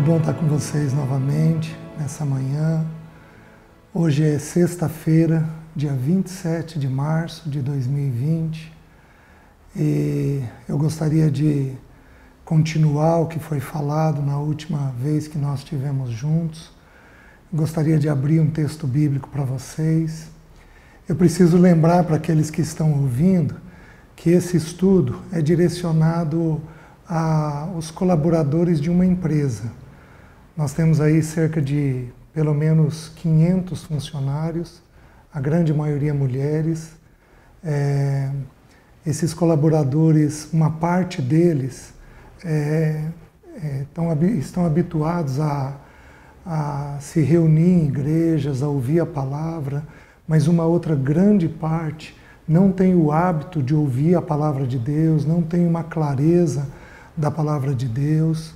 bom estar com vocês novamente nessa manhã. Hoje é sexta-feira, dia 27 de março de 2020 e eu gostaria de continuar o que foi falado na última vez que nós estivemos juntos. Gostaria de abrir um texto bíblico para vocês. Eu preciso lembrar para aqueles que estão ouvindo que esse estudo é direcionado aos colaboradores de uma empresa. Nós temos aí cerca de pelo menos 500 funcionários, a grande maioria mulheres. Esses colaboradores, uma parte deles estão habituados a se reunir em igrejas, a ouvir a palavra, mas uma outra grande parte não tem o hábito de ouvir a palavra de Deus, não tem uma clareza da palavra de Deus.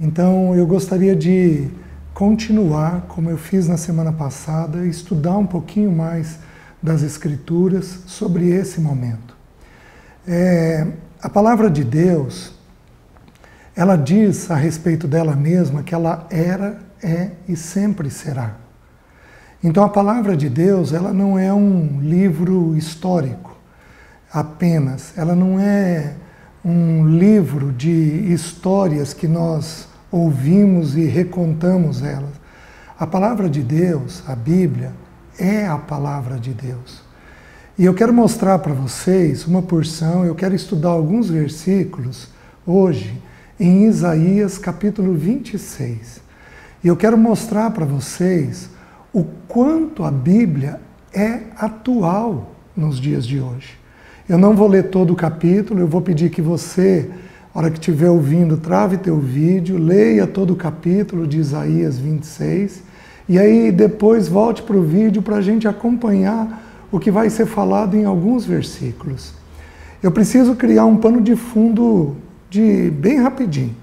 Então eu gostaria de continuar, como eu fiz na semana passada, estudar um pouquinho mais das Escrituras sobre esse momento. A palavra de Deus, ela diz a respeito dela mesma que ela era, é e sempre será. Então a palavra de Deus, ela não é um livro histórico apenas, ela não é um livro de histórias que nós ouvimos e recontamos elas. A palavra de Deus, a Bíblia, é a palavra de Deus. E eu quero mostrar para vocês uma porção, eu quero estudar alguns versículos hoje em Isaías capítulo 26. E eu quero mostrar para vocês o quanto a Bíblia é atual nos dias de hoje. Eu não vou ler todo o capítulo, eu vou pedir que você, na hora que estiver ouvindo, trave teu vídeo, leia todo o capítulo de Isaías 26, e aí depois volte para o vídeo para a gente acompanhar o que vai ser falado em alguns versículos. Eu preciso criar um pano de fundo bem rapidinho.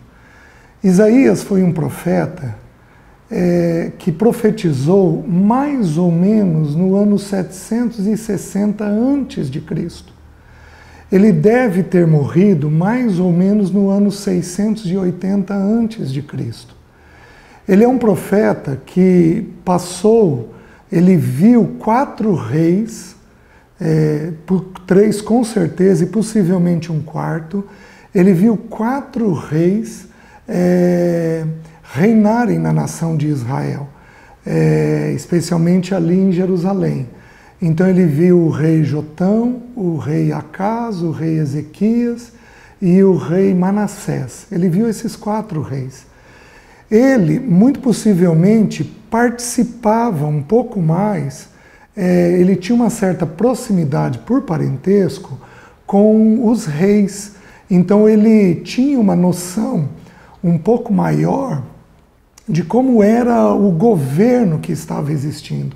Isaías foi um profeta que profetizou mais ou menos no ano 760 a.C. Ele deve ter morrido mais ou menos no ano 680 a.C. Ele é um profeta que ele viu 4 reis, 3 com certeza e possivelmente um quarto, ele viu 4 reis reinarem na nação de Israel, especialmente ali em Jerusalém. Então ele viu o rei Jotão, o rei Acaz, o rei Ezequias e o rei Manassés. Ele viu esses 4 reis. Ele, muito possivelmente, participava um pouco mais, ele tinha uma certa proximidade por parentesco com os reis. Então ele tinha uma noção um pouco maior de como era o governo que estava existindo.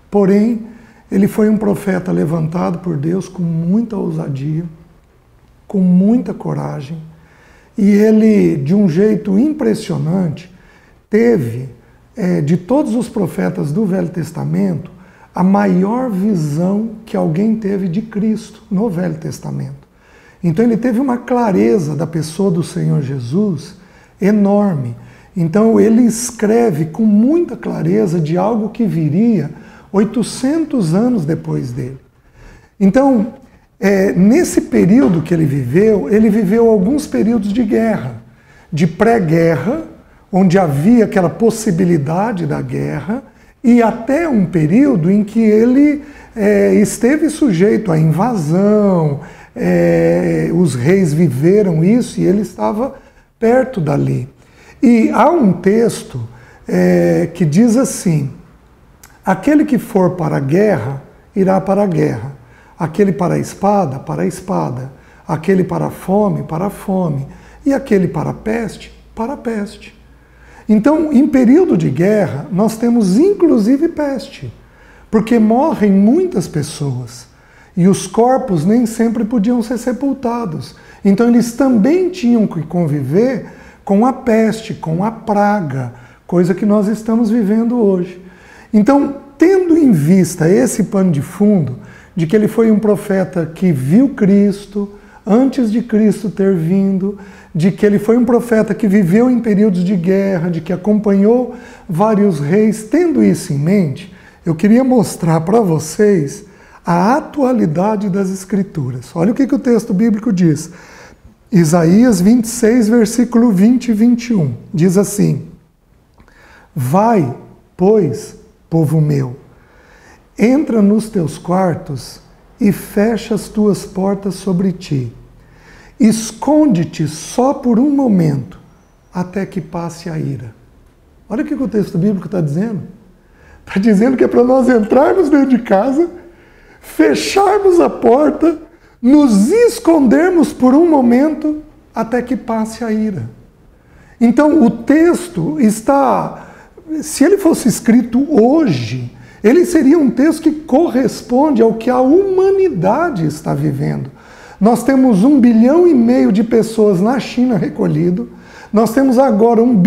Porém, ele foi um profeta levantado por Deus com muita ousadia, com muita coragem, e ele, de um jeito impressionante, teve, de todos os profetas do Velho Testamento, a maior visão que alguém teve de Cristo no Velho Testamento. Então ele teve uma clareza da pessoa do Senhor Jesus enorme. Então ele escreve com muita clareza de algo que viria 800 anos depois dele. Então, nesse período que ele viveu alguns períodos de guerra, de pré-guerra, onde havia aquela possibilidade da guerra, e até um período em que ele esteve sujeito à invasão, os reis viveram isso e ele estava perto dali. E há um texto que diz assim: aquele que for para a guerra, irá para a guerra. Aquele para a espada, para a espada. Aquele para a fome, para a fome. E aquele para a peste, para a peste. Então, em período de guerra, nós temos inclusive peste, porque morrem muitas pessoas. E os corpos nem sempre podiam ser sepultados. Então, eles também tinham que conviver com a peste, com a praga, coisa que nós estamos vivendo hoje. Então, tendo em vista esse pano de fundo, de que ele foi um profeta que viu Cristo, antes de Cristo ter vindo, de que ele foi um profeta que viveu em períodos de guerra, de que acompanhou vários reis. Tendo isso em mente, eu queria mostrar para vocês a atualidade das Escrituras. Olha o que o texto bíblico diz. Isaías 26, versículo 20 e 21. Diz assim: Vai, pois, povo meu, entra nos teus quartos e fecha as tuas portas sobre ti. Esconde-te só por um momento, até que passe a ira. Olha o que o texto bíblico está dizendo. Está dizendo que é para nós entrarmos dentro de casa, fecharmos a porta, nos escondermos por um momento, até que passe a ira. Então, o texto está, se ele fosse escrito hoje, ele seria um texto que corresponde ao que a humanidade está vivendo. Nós temos 1,5 bilhão de pessoas na China recolhido, nós temos agora 1,3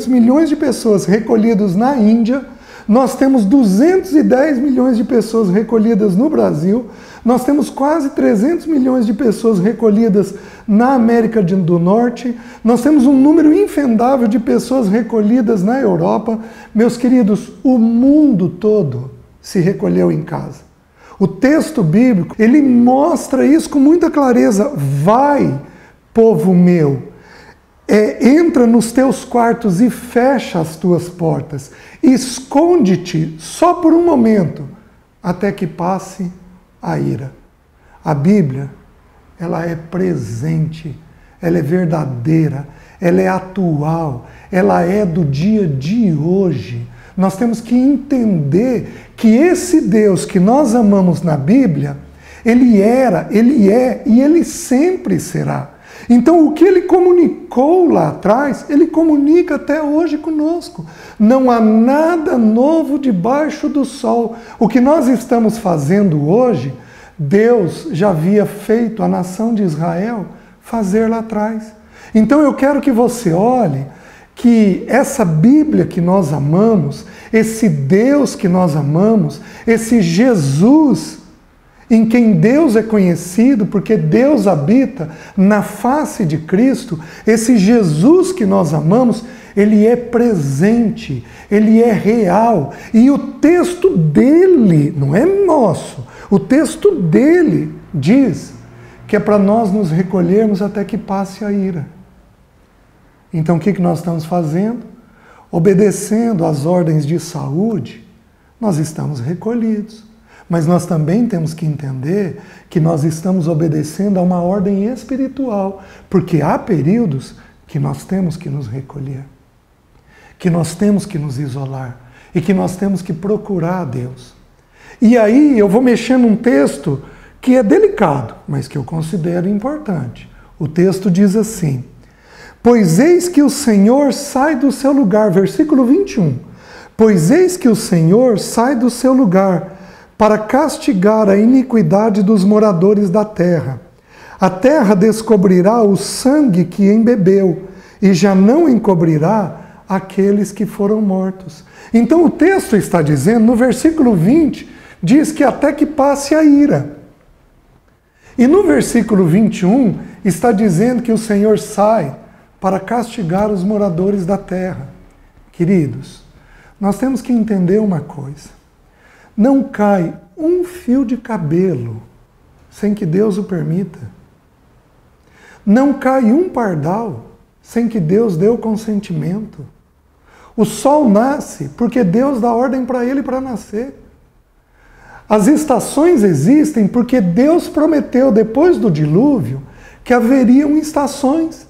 bilhão de pessoas recolhidas na Índia, nós temos 210 milhões de pessoas recolhidas no Brasil, nós temos quase 300 milhões de pessoas recolhidas na América do Norte, nós temos um número infendável de pessoas recolhidas na Europa. Meus queridos, o mundo todo se recolheu em casa. O texto bíblico, ele mostra isso com muita clareza. Vai, povo meu, entra nos teus quartos e fecha as tuas portas. Esconde-te só por um momento, até que passe a ira. A Bíblia, ela é presente, ela é verdadeira, ela é atual, ela é do dia de hoje. Nós temos que entender que esse Deus que nós amamos na Bíblia, ele era, ele é e ele sempre será. Então, o que ele comunicou lá atrás, ele comunica até hoje conosco. Não há nada novo debaixo do sol. O que nós estamos fazendo hoje, Deus já havia feito a nação de Israel fazer lá atrás. Então, eu quero que você olhe que essa Bíblia que nós amamos, esse Deus que nós amamos, esse Jesus em quem Deus é conhecido, porque Deus habita na face de Cristo, esse Jesus que nós amamos, ele é presente, ele é real. E o texto dele, não é nosso, o texto dele diz que é para nós nos recolhermos até que passe a ira. Então o que nós estamos fazendo? Obedecendo às ordens de saúde, nós estamos recolhidos. Mas nós também temos que entender que nós estamos obedecendo a uma ordem espiritual, porque há períodos que nós temos que nos recolher, que nós temos que nos isolar e que nós temos que procurar a Deus. E aí eu vou mexer num texto que é delicado, mas que eu considero importante. O texto diz assim: Pois eis que o Senhor sai do seu lugar, versículo 21. Pois eis que o Senhor sai do seu lugar para castigar a iniquidade dos moradores da terra. A terra descobrirá o sangue que embebeu, e já não encobrirá aqueles que foram mortos. Então o texto está dizendo, no versículo 20, diz que até que passe a ira. E no versículo 21, está dizendo que o Senhor sai para castigar os moradores da terra. Queridos, nós temos que entender uma coisa. Não cai um fio de cabelo sem que Deus o permita. Não cai um pardal sem que Deus dê o consentimento. O sol nasce porque Deus dá ordem para ele para nascer. As estações existem porque Deus prometeu, depois do dilúvio, que haveriam estações.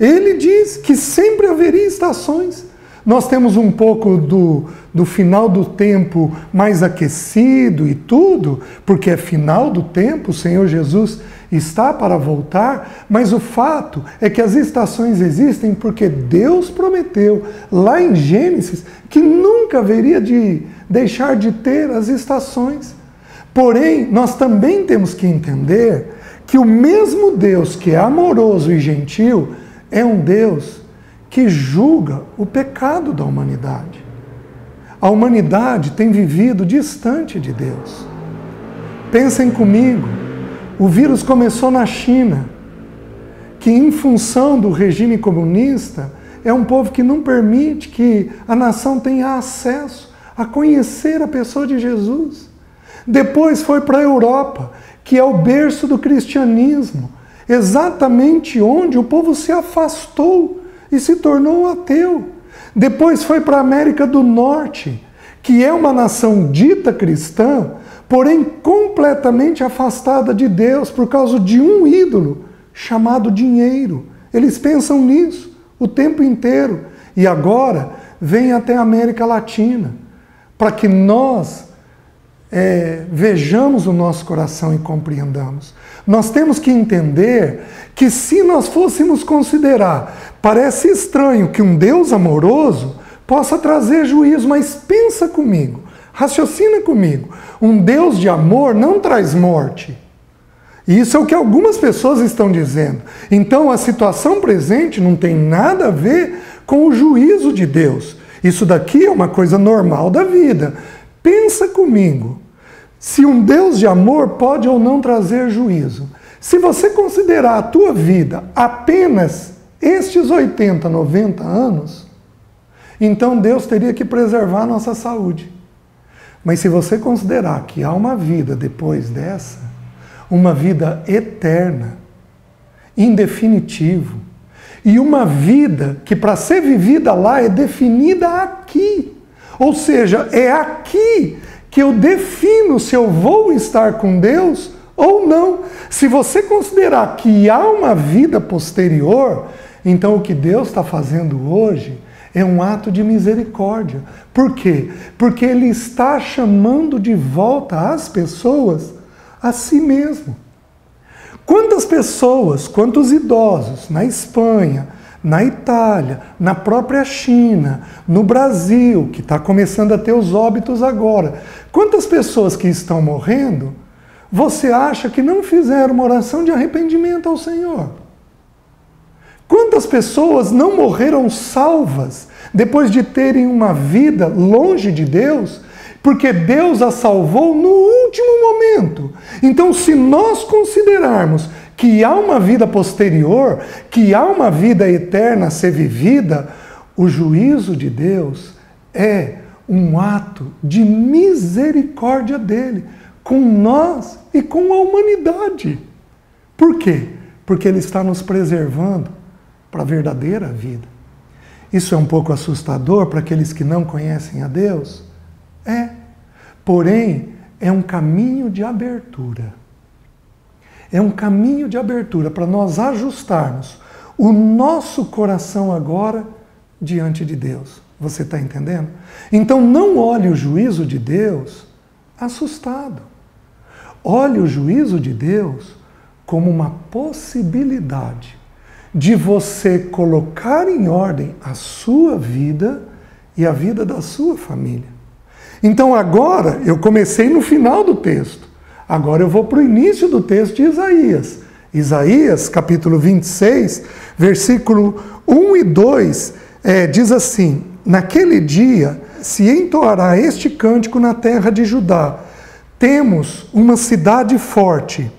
Ele diz que sempre haveria estações. Nós temos um pouco do final do tempo mais aquecido e tudo, porque é final do tempo, o Senhor Jesus está para voltar, mas o fato é que as estações existem porque Deus prometeu, lá em Gênesis, que nunca haveria de deixar de ter as estações. Porém, nós também temos que entender que o mesmo Deus que é amoroso e gentil é um Deus que julga o pecado da humanidade. A humanidade tem vivido distante de Deus. Pensem comigo, O vírus começou na China, que em função do regime comunista, é um povo que não permite que a nação tenha acesso a conhecer a pessoa de Jesus. Depois foi para a Europa, que é o berço do cristianismo, exatamente onde o povo se afastou e se tornou ateu. Depois foi para a América do Norte, que é uma nação dita cristã, porém completamente afastada de Deus por causa de um ídolo chamado dinheiro. Eles pensam nisso o tempo inteiro. E agora vem até a América Latina, para que nós vejamos o nosso coração e compreendamos. Nós temos que entender que se nós fôssemos considerar, parece estranho que um Deus amoroso possa trazer juízo, mas pensa comigo, raciocina comigo. Um Deus de amor não traz morte. E isso é o que algumas pessoas estão dizendo. Então a situação presente não tem nada a ver com o juízo de Deus. Isso daqui é uma coisa normal da vida. Pensa comigo, se um Deus de amor pode ou não trazer juízo. Se você considerar a tua vida apenas estes 80, 90 anos, então Deus teria que preservar a nossa saúde. Mas se você considerar que há uma vida depois dessa, uma vida eterna, em definitivo, e uma vida que para ser vivida lá é definida aqui. Ou seja, é aqui que eu defino se eu vou estar com Deus ou não. Se você considerar que há uma vida posterior, então o que Deus está fazendo hoje é um ato de misericórdia. Por quê? Porque Ele está chamando de volta as pessoas a si mesmo. Quantas pessoas, quantos idosos na Espanha, na Itália, na própria China, no Brasil, que está começando a ter os óbitos agora, quantas pessoas que estão morrendo, você acha que não fizeram uma oração de arrependimento ao Senhor? Quantas pessoas não morreram salvas depois de terem uma vida longe de Deus, porque Deus as salvou no último momento? Então, se nós considerarmos que há uma vida posterior, que há uma vida eterna a ser vivida, o juízo de Deus é um ato de misericórdia dele com nós e com a humanidade. Por quê? Porque Ele está nos preservando para a verdadeira vida. Isso é um pouco assustador para aqueles que não conhecem a Deus? É. Porém, é um caminho de abertura. É um caminho de abertura para nós ajustarmos o nosso coração agora diante de Deus. Você está entendendo? Então não olhe o juízo de Deus assustado. Olhe o juízo de Deus como uma possibilidade de você colocar em ordem a sua vida e a vida da sua família. Então agora, eu comecei no final do texto. Agora eu vou para o início do texto de Isaías. Isaías, capítulo 26, versículo 1 e 2, diz assim: naquele dia se entoará este cântico na terra de Judá. Temos uma cidade forte.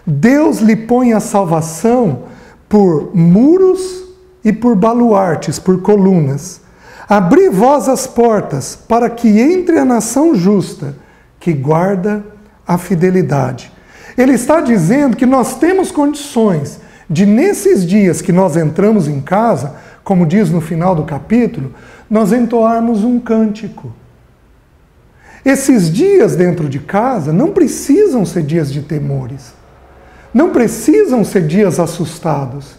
Deus lhe põe a salvação por muros e por baluartes, por colunas. Abri vós as portas, para que entre a nação justa, que guarda a fidelidade. Ele está dizendo que nós temos condições de, nesses dias que nós entramos em casa, como diz no final do capítulo, nós entoarmos um cântico. Esses dias dentro de casa não precisam ser dias de temores. Não precisam ser dias assustados.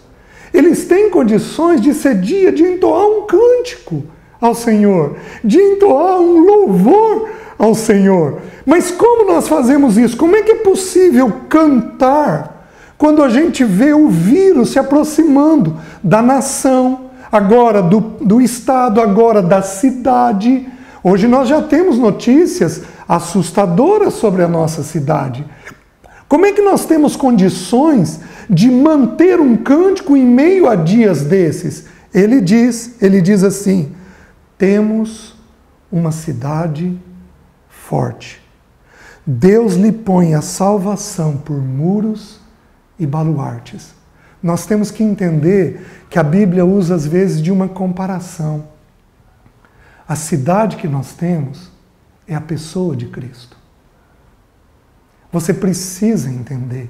Eles têm condições de ser dia de entoar um cântico ao Senhor, de entoar um louvor ao Senhor. Mas como nós fazemos isso? Como é que é possível cantar quando a gente vê o vírus se aproximando da nação, agora do estado, agora da cidade? Hoje nós já temos notícias assustadoras sobre a nossa cidade. Como é que nós temos condições de manter um cântico em meio a dias desses? Ele diz assim: temos uma cidade forte. Deus lhe põe a salvação por muros e baluartes. Nós temos que entender que a Bíblia usa às vezes de uma comparação. A cidade que nós temos é a pessoa de Cristo. Você precisa entender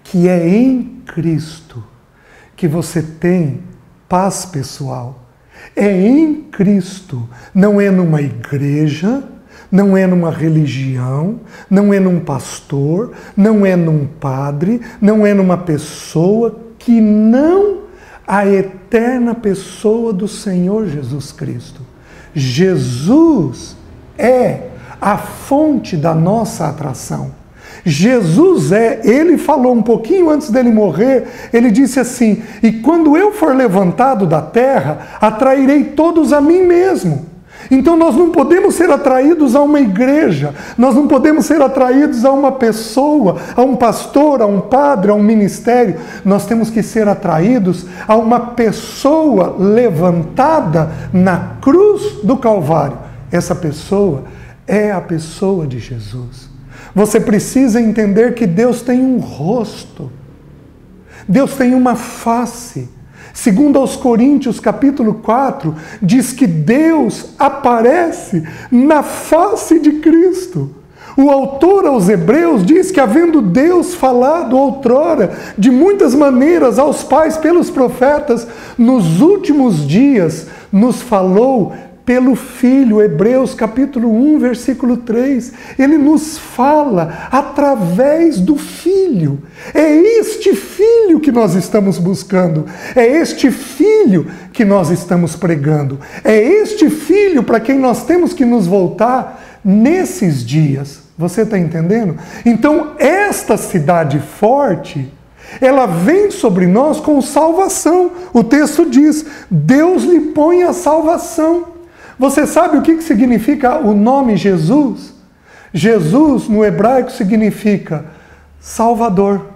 que é em Cristo que você tem paz pessoal. É em Cristo, não é numa igreja, não é numa religião, não é num pastor, não é num padre, não é numa pessoa que não a eterna pessoa do Senhor Jesus Cristo. Jesus é a fonte da nossa atração. Jesus ele falou um pouquinho antes dele morrer, ele disse assim: e quando eu for levantado da terra, atrairei todos a mim mesmo. Então nós não podemos ser atraídos a uma igreja, nós não podemos ser atraídos a uma pessoa, a um pastor, a um padre, a um ministério. Nós temos que ser atraídos a uma pessoa levantada na cruz do Calvário. Essa pessoa é a pessoa de Jesus. Você precisa entender que Deus tem um rosto. Deus tem uma face. Segundo aos Coríntios, capítulo 4, diz que Deus aparece na face de Cristo. O autor aos Hebreus diz que, havendo Deus falado outrora de muitas maneiras aos pais pelos profetas, nos últimos dias nos falou pelo Filho. Hebreus capítulo 1, versículo 3. Ele nos fala através do Filho. É este Filho que nós estamos buscando. É este Filho que nós estamos pregando. É este Filho para quem nós temos que nos voltar nesses dias. Você está entendendo? Então, esta cidade forte, ela vem sobre nós com salvação. O texto diz: Deus lhe põe a salvação. Você sabe o que significa o nome Jesus? Jesus, no hebraico, significa Salvador.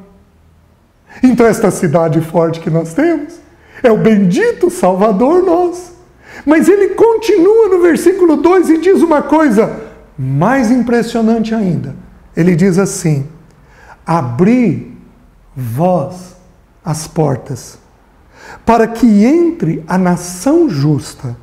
Então, esta cidade forte que nós temos é o bendito Salvador nosso. Mas ele continua no versículo 2 e diz uma coisa mais impressionante ainda. Ele diz assim: abri vós as portas, para que entre a nação justa,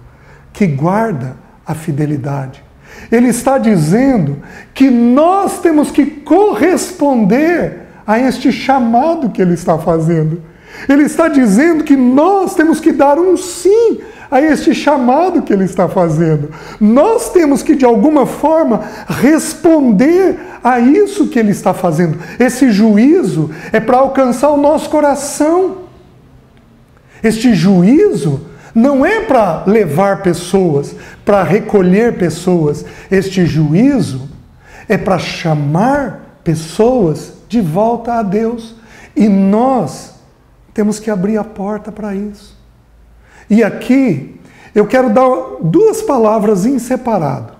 que guarda a fidelidade. Ele está dizendo que nós temos que corresponder a este chamado que ele está fazendo. Ele está dizendo que nós temos que dar um sim a este chamado que ele está fazendo. Nós temos que, de alguma forma, responder a isso que ele está fazendo. Esse juízo é para alcançar o nosso coração. Este juízo não é para levar pessoas, para recolher pessoas. Este juízo é para chamar pessoas de volta a Deus. E nós temos que abrir a porta para isso. E aqui eu quero dar duas palavras em separado.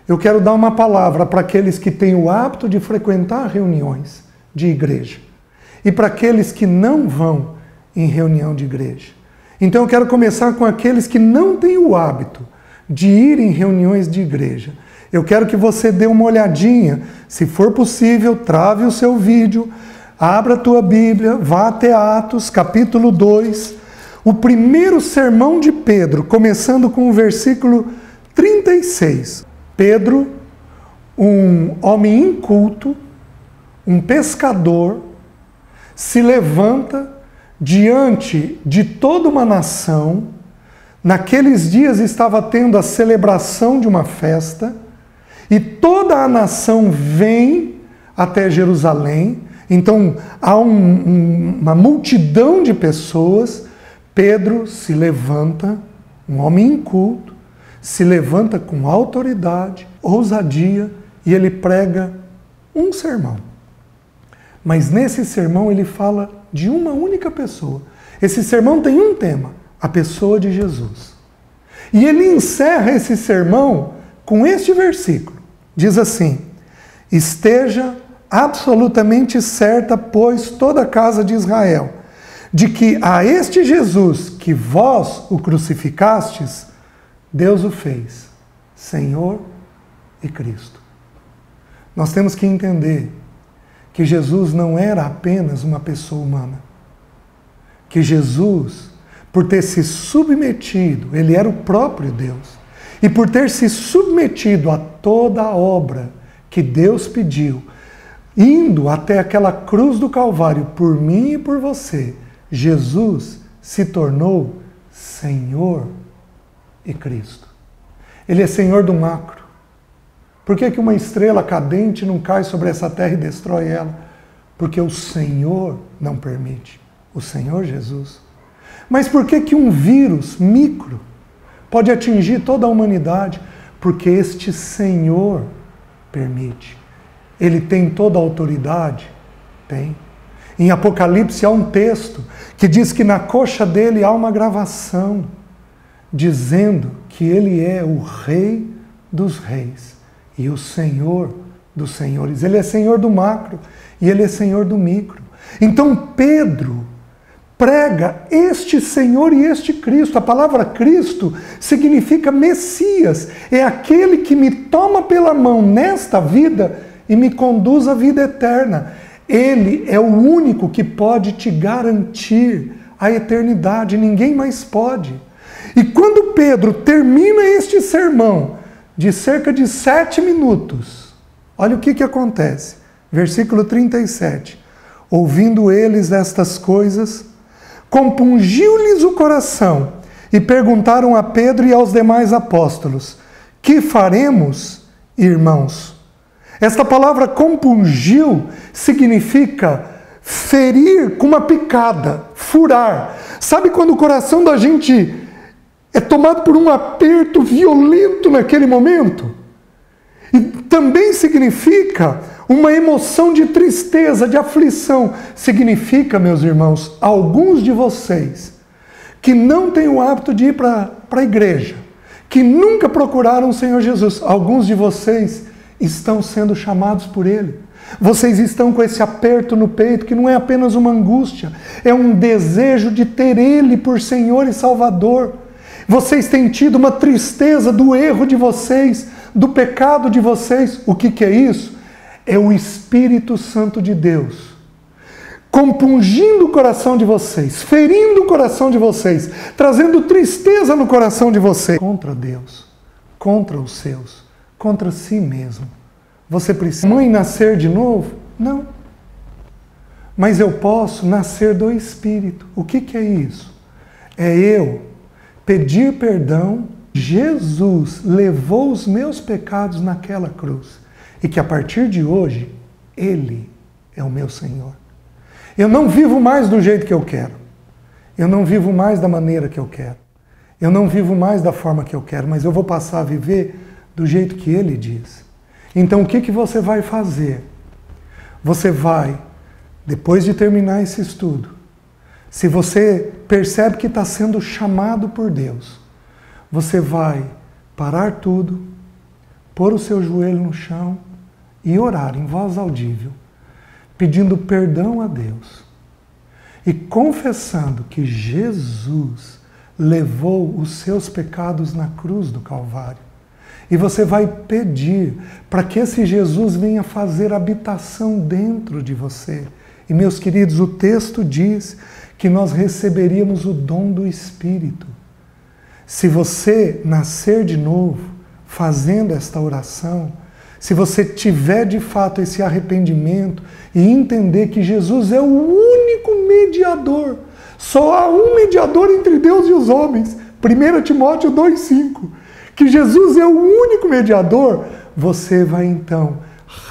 Eu quero dar uma palavra para aqueles que têm o hábito de frequentar reuniões de igreja e para aqueles que não vão em reunião de igreja. Então eu quero começar com aqueles que não têm o hábito de ir em reuniões de igreja. Eu quero que você dê uma olhadinha, se for possível, trave o seu vídeo, abra a tua Bíblia, vá até Atos, capítulo 2, o primeiro sermão de Pedro, começando com o versículo 36. Pedro, um homem inculto, um pescador, se levanta diante de toda uma nação. Naqueles dias estava tendo a celebração de uma festa e toda a nação vem até Jerusalém. Então há uma multidão de pessoas. Pedro se levanta, um homem inculto, se levanta com autoridade, ousadia, e ele prega um sermão. Mas nesse sermão ele fala de uma única pessoa. Esse sermão tem um tema: a pessoa de Jesus. E ele encerra esse sermão com este versículo. Diz assim: esteja absolutamente certa, pois, toda a casa de Israel, de que a este Jesus que vós o crucificastes, Deus o fez Senhor e Cristo. nós temos que entender que Jesus não era apenas uma pessoa humana. Que Jesus, por ter se submetido, ele era o próprio Deus. E por ter se submetido a toda a obra que Deus pediu, indo até aquela cruz do Calvário por mim e por você, Jesus se tornou Senhor e Cristo. Ele é Senhor do macro. Por que uma estrela cadente não cai sobre essa terra e destrói ela? Porque o Senhor não permite. O Senhor Jesus. Mas por que um vírus micro pode atingir toda a humanidade? Porque este Senhor permite. Ele tem toda a autoridade? Tem. Em Apocalipse há um texto que diz que na coxa dele há uma gravação dizendo que ele é o Rei dos Reis e o Senhor dos Senhores. Ele é Senhor do macro e ele é Senhor do micro. Então Pedro prega este Senhor e este Cristo. A palavra Cristo significa Messias. É aquele que me toma pela mão nesta vida e me conduz à vida eterna. Ele é o único que pode te garantir a eternidade. Ninguém mais pode. E quando Pedro termina este sermão de cerca de 7 minutos, olha o que acontece. Versículo 37. Ouvindo eles estas coisas, compungiu-lhes o coração e perguntaram a Pedro e aos demais apóstolos: que faremos, irmãos? Esta palavra compungiu significa ferir com uma picada, furar. Sabe quando o coração da gente é tomado por um aperto violento naquele momento? E também significa uma emoção de tristeza, de aflição. Significa, meus irmãos, alguns de vocês que não têm o hábito de ir para a igreja, que nunca procuraram o Senhor Jesus, alguns de vocês estão sendo chamados por Ele. Vocês estão com esse aperto no peito, que não é apenas uma angústia, é um desejo de ter Ele por Senhor e Salvador. Vocês têm tido uma tristeza do erro de vocês, do pecado de vocês. O que é isso? É o Espírito Santo de Deus compungindo o coração de vocês, ferindo o coração de vocês, trazendo tristeza no coração de vocês. Contra Deus, contra os seus, contra si mesmo. Você precisa, mãe, nascer de novo? Não. Mas eu posso nascer do Espírito. O que é isso? É eu pedir perdão. Jesus levou os meus pecados naquela cruz. E que a partir de hoje, Ele é o meu Senhor. Eu não vivo mais do jeito que eu quero. Eu não vivo mais da maneira que eu quero. Eu não vivo mais da forma que eu quero, mas eu vou passar a viver do jeito que Ele diz. Então o que você vai fazer? Você vai, depois de terminar esse estudo, se você percebe que está sendo chamado por Deus, você vai parar tudo, pôr o seu joelho no chão e orar em voz audível, pedindo perdão a Deus e confessando que Jesus levou os seus pecados na cruz do Calvário. E você vai pedir para que esse Jesus venha fazer habitação dentro de você. E, meus queridos, o texto diz que nós receberíamos o dom do Espírito. Se você nascer de novo, fazendo esta oração, se você tiver de fato esse arrependimento e entender que Jesus é o único mediador, só há um mediador entre Deus e os homens, 1 Timóteo 2,5, que Jesus é o único mediador, você vai então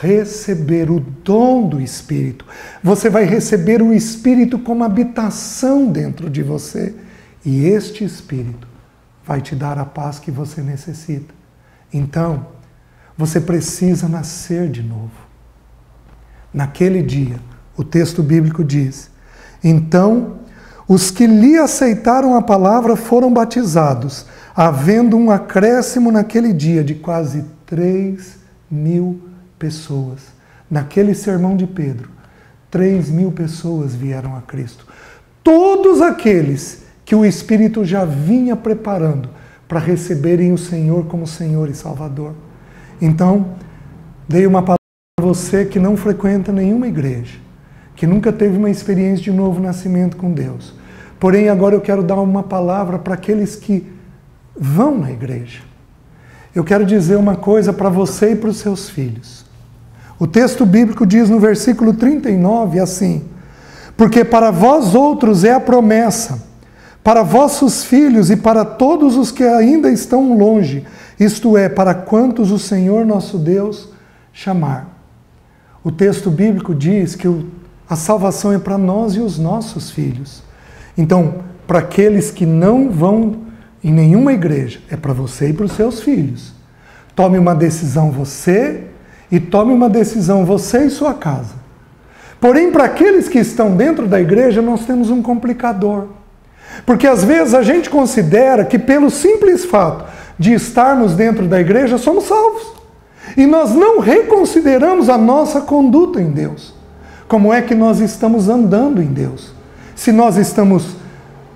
receber o dom do Espírito. Você vai receber o Espírito como habitação dentro de você. E este Espírito vai te dar a paz que você necessita. Então, você precisa nascer de novo. Naquele dia, o texto bíblico diz: então, os que lhe aceitaram a palavra foram batizados, havendo um acréscimo naquele dia de quase 3.000 pessoas. Naquele sermão de Pedro, 3.000 pessoas vieram a Cristo. Todos aqueles que o Espírito já vinha preparando para receberem o Senhor como Senhor e Salvador. Então, dei uma palavra para você que não frequenta nenhuma igreja, que nunca teve uma experiência de novo nascimento com Deus. Porém, agora eu quero dar uma palavra para aqueles que vão na igreja. Eu quero dizer uma coisa para você e para os seus filhos. O texto bíblico diz no versículo 39 assim: porque para vós outros é a promessa, para vossos filhos e para todos os que ainda estão longe, isto é, para quantos o Senhor nosso Deus chamar. O texto bíblico diz que a salvação é para nós e os nossos filhos. Então, para aqueles que não vão em nenhuma igreja, é para você e para os seus filhos. Tome uma decisão você e tome uma decisão você e sua casa. Porém, para aqueles que estão dentro da igreja, nós temos um complicador. Porque às vezes a gente considera que pelo simples fato de estarmos dentro da igreja, somos salvos. E nós não reconsideramos a nossa conduta em Deus. Como é que nós estamos andando em Deus? Se nós estamos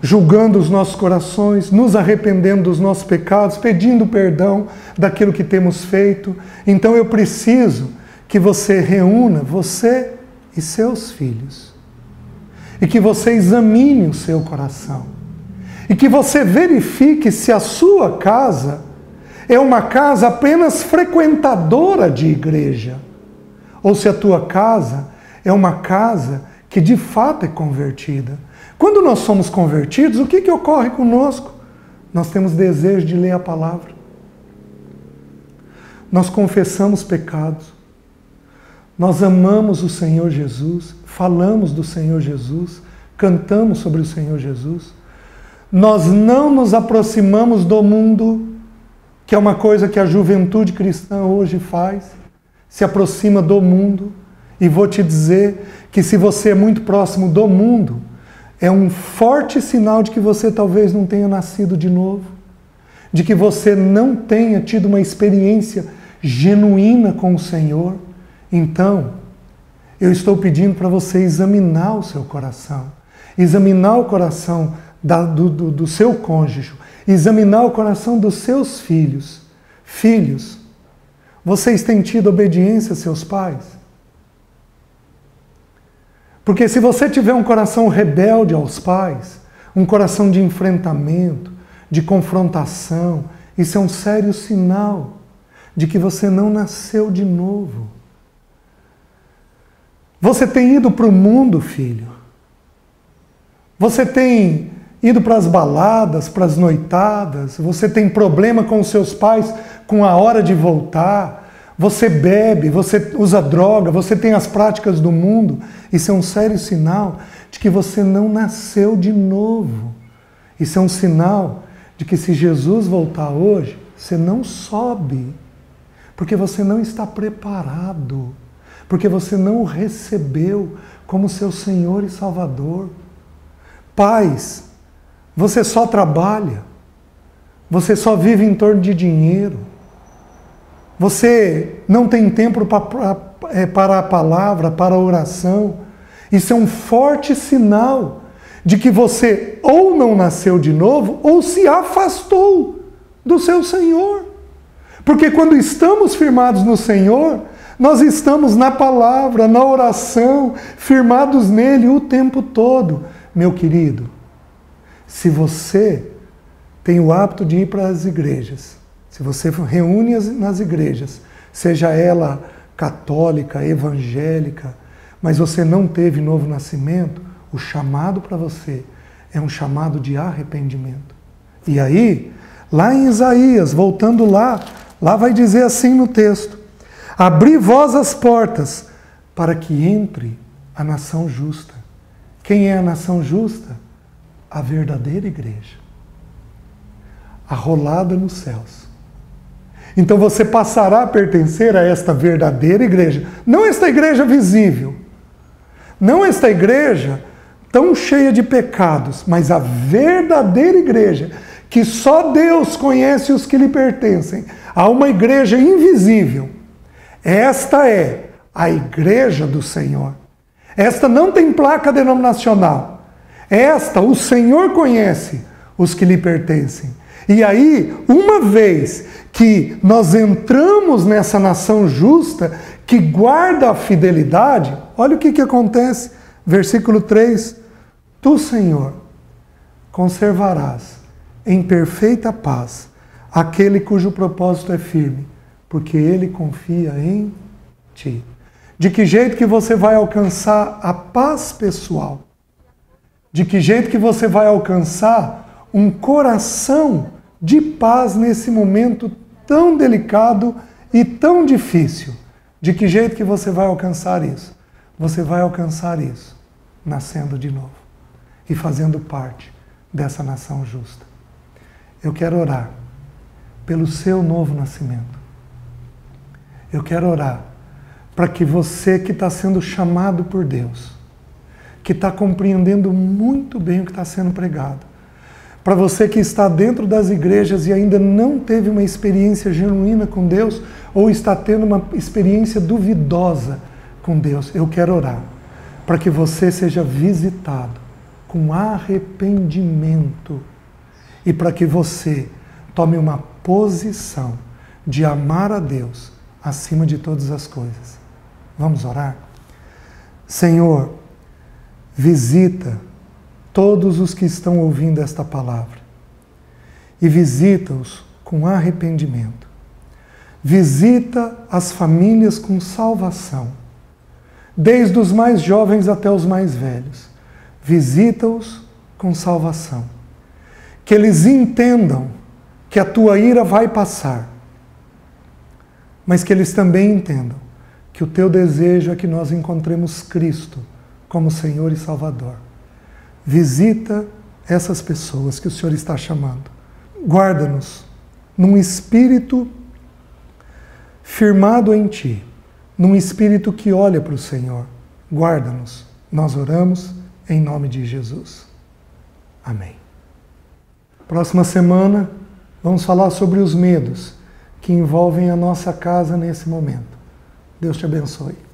julgando os nossos corações, nos arrependendo dos nossos pecados, pedindo perdão daquilo que temos feito. Então eu preciso que você reúna você e seus filhos. E que você examine o seu coração. E que você verifique se a sua casa é uma casa apenas frequentadora de igreja. Ou se a tua casa é uma casa que de fato é convertida. Quando nós somos convertidos, o que ocorre conosco? Nós temos desejo de ler a palavra. Nós confessamos pecados. Nós amamos o Senhor Jesus, falamos do Senhor Jesus, cantamos sobre o Senhor Jesus. Nós não nos aproximamos do mundo, que é uma coisa que a juventude cristã hoje faz, se aproxima do mundo. E vou te dizer que se você é muito próximo do mundo, é um forte sinal de que você talvez não tenha nascido de novo, de que você não tenha tido uma experiência genuína com o Senhor. Então, eu estou pedindo para você examinar o seu coração, examinar o coração do seu cônjuge, examinar o coração dos seus filhos. Filhos, vocês têm tido obediência a seus pais? Porque se você tiver um coração rebelde aos pais, um coração de enfrentamento, de confrontação, isso é um sério sinal de que você não nasceu de novo. Você tem ido para o mundo, filho. Você tem ido para as baladas, para as noitadas. Você tem problema com os seus pais com a hora de voltar. Você bebe, você usa droga, você tem as práticas do mundo. Isso é um sério sinal de que você não nasceu de novo. Isso é um sinal de que se Jesus voltar hoje, você não sobe. Porque você não está preparado. Porque você não o recebeu como seu Senhor e Salvador. Pais, você só trabalha. Você só vive em torno de dinheiro. Você não tem tempo para a palavra, para a oração. Isso é um forte sinal de que você ou não nasceu de novo ou se afastou do seu Senhor. Porque quando estamos firmados no Senhor, nós estamos na palavra, na oração, firmados nele o tempo todo. Meu querido, se você tem o hábito de ir para as igrejas, se você reúne nas igrejas, seja ela católica, evangélica, mas você não teve novo nascimento, o chamado para você é um chamado de arrependimento. E aí, lá em Isaías, voltando lá vai dizer assim no texto: abri vós as portas para que entre a nação justa. Quem é a nação justa? A verdadeira igreja. Arrolada nos céus. Então você passará a pertencer a esta verdadeira igreja. Não esta igreja visível. Não esta igreja tão cheia de pecados, mas a verdadeira igreja, que só Deus conhece os que lhe pertencem. Há uma igreja invisível. Esta é a igreja do Senhor. Esta não tem placa denominacional. Esta, o Senhor conhece os que lhe pertencem. E aí, uma vez que nós entramos nessa nação justa, que guarda a fidelidade, olha o que acontece. Versículo 3. Tu, Senhor, conservarás em perfeita paz aquele cujo propósito é firme, porque ele confia em ti. De que jeito que você vai alcançar a paz pessoal? De que jeito que você vai alcançar um coração de paz nesse momento tão delicado e tão difícil? De que jeito que você vai alcançar isso? Você vai alcançar isso nascendo de novo e fazendo parte dessa nação justa. Eu quero orar pelo seu novo nascimento. Eu quero orar para que você que está sendo chamado por Deus, que está compreendendo muito bem o que está sendo pregado, para você que está dentro das igrejas e ainda não teve uma experiência genuína com Deus, ou está tendo uma experiência duvidosa com Deus, eu quero orar para que você seja visitado com arrependimento e para que você tome uma posição de amar a Deus acima de todas as coisas. Vamos orar? Senhor, visita todos os que estão ouvindo esta palavra e visita-os com arrependimento. Visita as famílias com salvação, desde os mais jovens até os mais velhos. Visita-os com salvação. Que eles entendam que a tua ira vai passar, mas que eles também entendam que o teu desejo é que nós encontremos Cristo como Senhor e Salvador. Visita essas pessoas que o Senhor está chamando. Guarda-nos num espírito firmado em Ti, num espírito que olha para o Senhor. Guarda-nos. Nós oramos em nome de Jesus. Amém. Próxima semana vamos falar sobre os medos que envolvem a nossa casa nesse momento. Deus te abençoe.